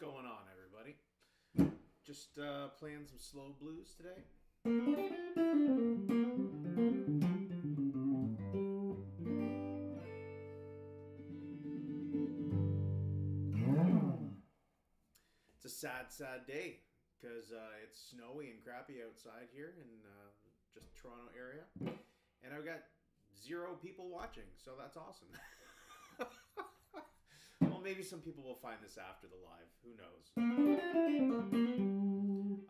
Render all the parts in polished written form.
going on, everybody? Just playing some slow blues today. It's a sad, sad day because it's snowy and crappy outside here in just Toronto area, and I've got 0 people watching, so that's awesome. Well, maybe some people will find this after the live. Who knows?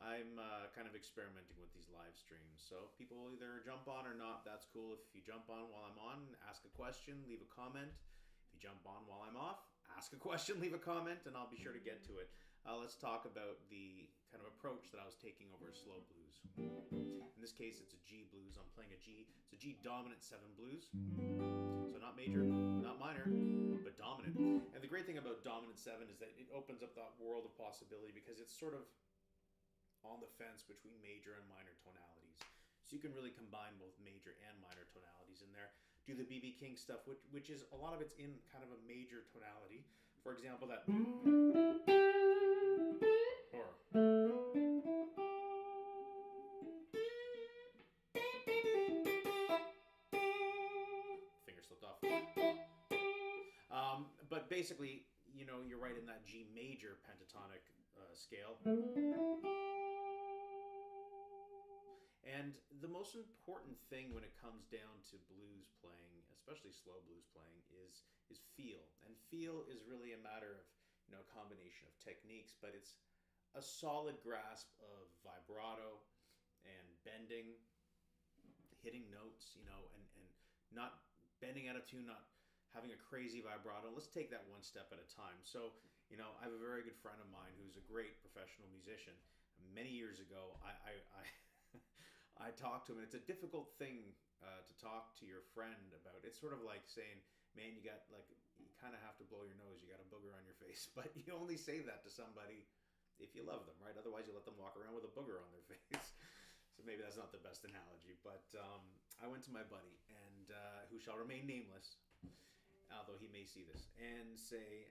I'm kind of experimenting with these live streams, so people either jump on or not. That's cool. If you jump on while I'm on, ask a question, leave a comment. If you jump on while I'm off, ask a question, leave a comment, and I'll be sure to get to it. Let's talk about the kind of approach that I was taking over slow blues. In this case, it's a G blues. I'm playing a G. It's a G dominant 7 blues. So not major, not minor, but dominant. And the great thing about dominant 7 is that it opens up that world of possibility because it's sort of on the fence between major and minor tonalities. So you can really combine both major and minor tonalities in there. Do the B.B. King stuff, which is a lot of it's in kind of a major tonality. For example, that... Or... Finger slipped off. But basically, you know, you're right in that G major pentatonic scale. And the most important thing when it comes down to blues playing, especially slow blues playing, is feel. And feel is really a matter of, you know, a combination of techniques, but it's a solid grasp of vibrato and bending, hitting notes, you know, and not bending out of tune, not having a crazy vibrato. Let's take that one step at a time. So, you know, I have a very good friend of mine who's a great professional musician. Many years ago, I talked to him, and it's a difficult thing to talk to your friend about. It's sort of like saying, man, you kind of have to blow your nose. You got a booger on your face. But you only say that to somebody if you love them, right? Otherwise, you let them walk around with a booger on their face. So maybe that's not the best analogy. But I went to my buddy, and who shall remain nameless, although he may see this, and say,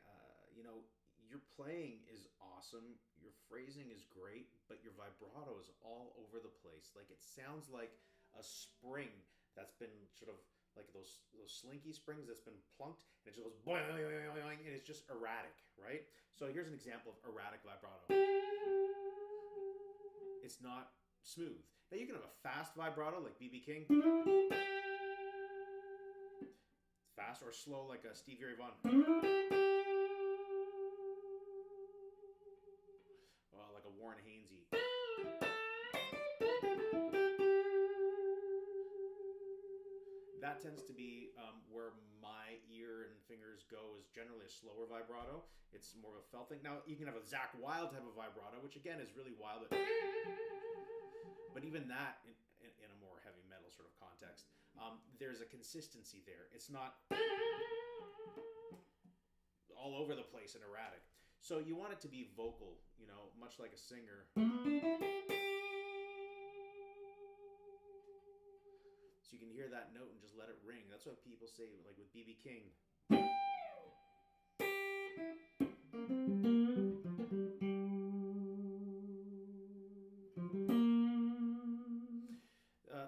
you know, your playing is awesome, your phrasing is great, but your vibrato is all over the place. Like, it sounds like a spring that's been sort of like those slinky springs that's been plunked, and it just goes boing, boing, boing, and it's just erratic, right? So here's an example of erratic vibrato. It's not smooth. Now you can have a fast vibrato like B.B. King, fast or slow like a Stevie Ray Vaughan. Well, like a Warren Hainsey. That tends to be where my ear and fingers go, is generally a slower vibrato. It's more of a felt thing. Now, you can have a Zakk Wylde type of vibrato, which again is really wild. But even that, in a more heavy metal sort of context, there's a consistency there. It's not all over the place and erratic. So you want it to be vocal, you know, much like a singer. So you can hear that note and just let it ring. That's what people say, like with B.B. King.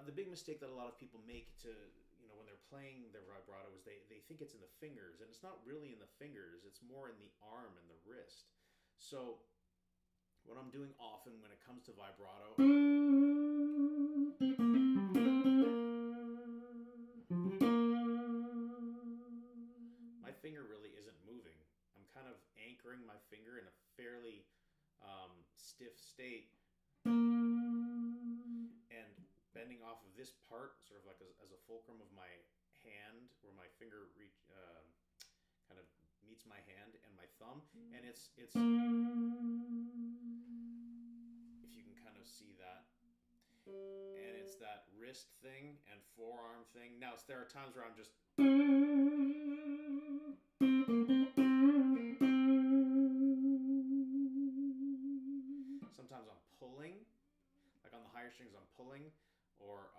The big mistake that a lot of people make to, you know, when they're playing their vibrato is they think it's in the fingers, and it's not really in the fingers. It's more in the arm and the wrist. So what I'm doing often when it comes to vibrato, my finger really isn't moving. I'm kind of anchoring my finger in a fairly stiff state and bending off of this part, sort of like as a fulcrum of my hand, where my finger kind of meets my hand and my thumb, and it's if you can kind of see that, and it's that wrist thing and forearm thing. Now, there are times where I'm just sometimes I'm pulling, like on the higher strings I'm pulling, or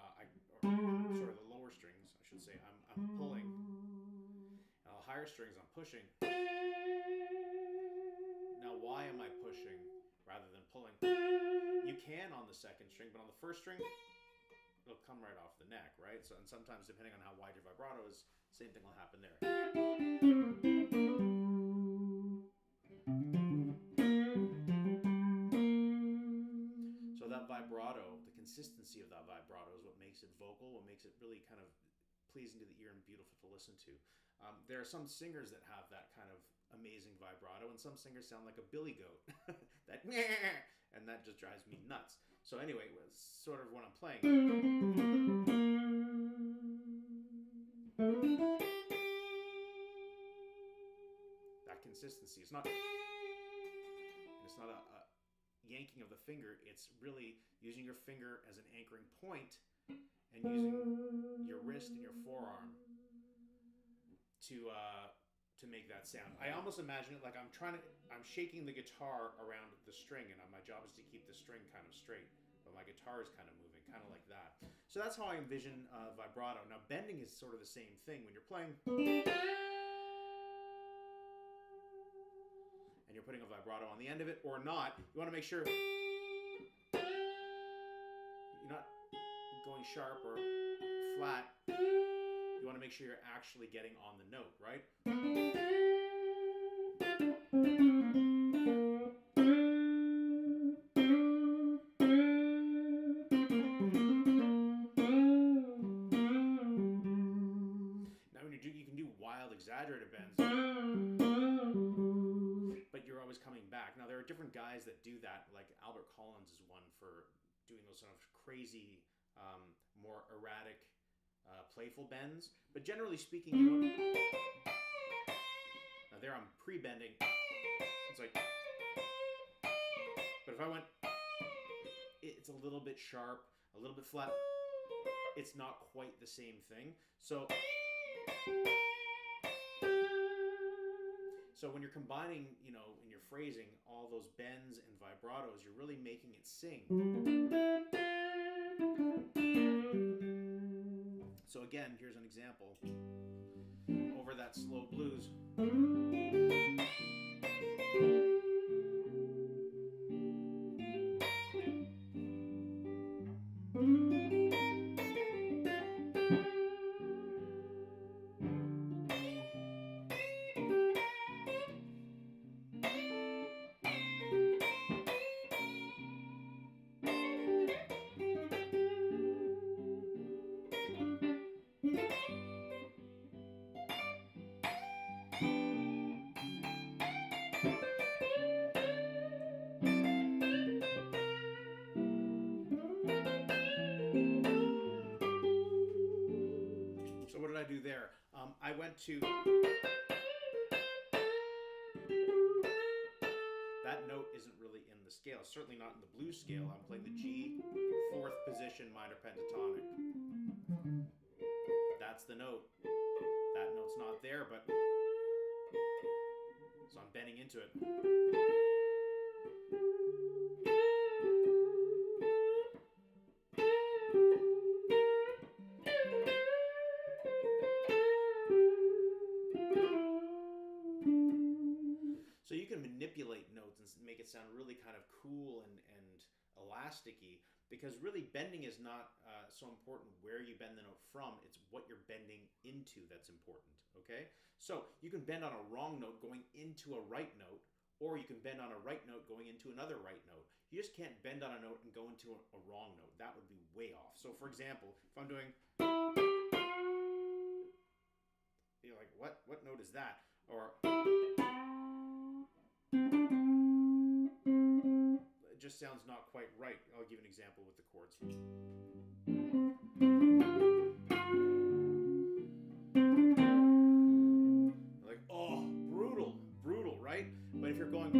sort of the lower strings, I should say, I'm pulling. And on the higher strings I'm pushing. Now why am I pushing rather than pulling? You can on the second string, but on the first string, it'll come right off the neck, right? So, and sometimes depending on how wide your vibrato is, same thing will happen there. So that vibrato, the consistency of that vibrato is what makes it vocal, what makes it really kind of pleasing to the ear and beautiful to listen to. There are some singers that have that kind of amazing vibrato, and some singers sound like a billy goat. That and that just drives me nuts. So anyway, sort of when I'm playing, that consistency. It's not a yanking of the finger. It's really using your finger as an anchoring point and using your wrist and your forearm to make that sound. I almost imagine it like I'm shaking the guitar around the string, and my job is to keep the string kind of straight, but my guitar is kind of moving, kind of like that. So that's how I envision vibrato. Now bending is sort of the same thing. When you're playing and you're putting a vibrato on the end of it or not, you want to make sure you're not going sharp or flat. You want to make sure you're actually getting on the note, right? Now when you can do wild exaggerated bends, but you're always coming back. Now there are different guys that do that, like Albert Collins is one for doing those sort of crazy, more erratic, playful bends. But generally speaking, you don't... Now there I'm pre-bending. It's like... But if I went... It's a little bit sharp, a little bit flat. It's not quite the same thing. So when you're combining, in your phrasing, all those bends and vibratos, you're really making it sing. So again, here's an example. Over that slow blues. So what did I do there? I went to... That note isn't really in the scale, certainly not in the blues scale. I'm playing the G, 4th position minor pentatonic. That's the note. That note's not there, but... So I'm bending into it. So you can manipulate notes and make it sound really kind of cool and elasticy, because really bending is not so important where you bend the note from. It's what you're bending into that's important, okay? So you can bend on a wrong note going into a right note, or you can bend on a right note going into another right note. You just can't bend on a note and go into a wrong note. That would be way off. So for example, if I'm doing... You're like, what note is that? Or... It just sounds not quite right. I'll give you an example with the chords. Like, oh, brutal, right? But if you're going...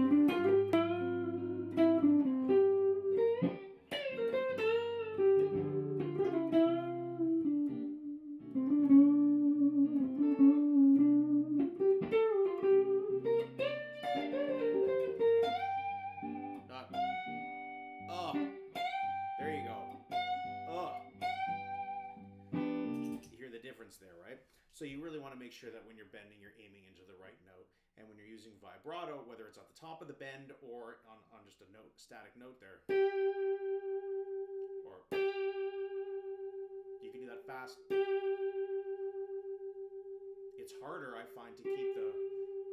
There you go. You hear the difference there, right? So you really want to make sure that when you're bending, you're aiming into the right note. And when you're using vibrato, whether it's at the top of the bend or on just a note, static note there. Or you can do that fast. It's harder, I find, to keep the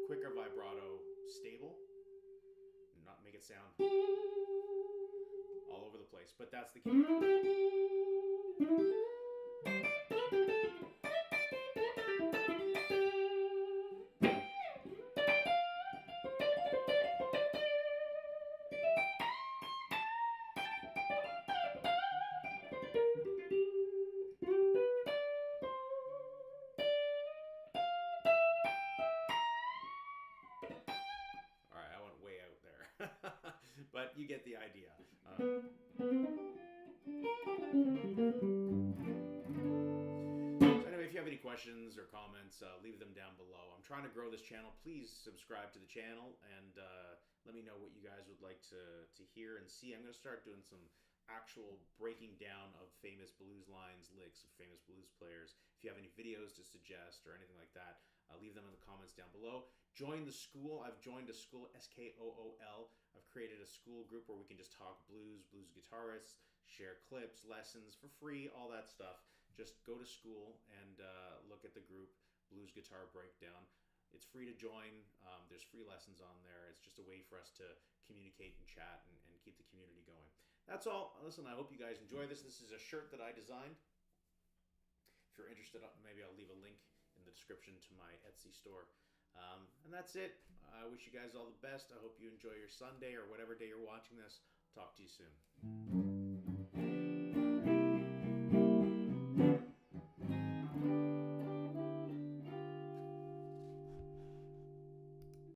quicker vibrato stable and not make it sound all over the place, but that's the key. Alright, I went way out there. But you get the idea. So anyway, if you have any questions or comments, leave them down below. I'm trying to grow this channel. Please subscribe to the channel and let me know what you guys would like to hear and see. I'm going to start doing some actual breaking down of famous blues lines, licks of famous blues players. If you have any videos to suggest or anything like that, leave them in the comments down below. Join the school. I've joined a school, SKOOL. I've created a school group where we can just talk blues guitarists, share clips, lessons for free, all that stuff. Just go to school and look at the group, Blues Guitar Breakdown. It's free to join. There's free lessons on there. It's just a way for us to communicate and chat and keep the community going. That's all. Listen, I hope you guys enjoy this. This is a shirt that I designed. If you're interested, maybe I'll leave a link in the description to my Etsy store. And that's it. I wish you guys all the best. I hope you enjoy your Sunday or whatever day you're watching this. Talk to you soon.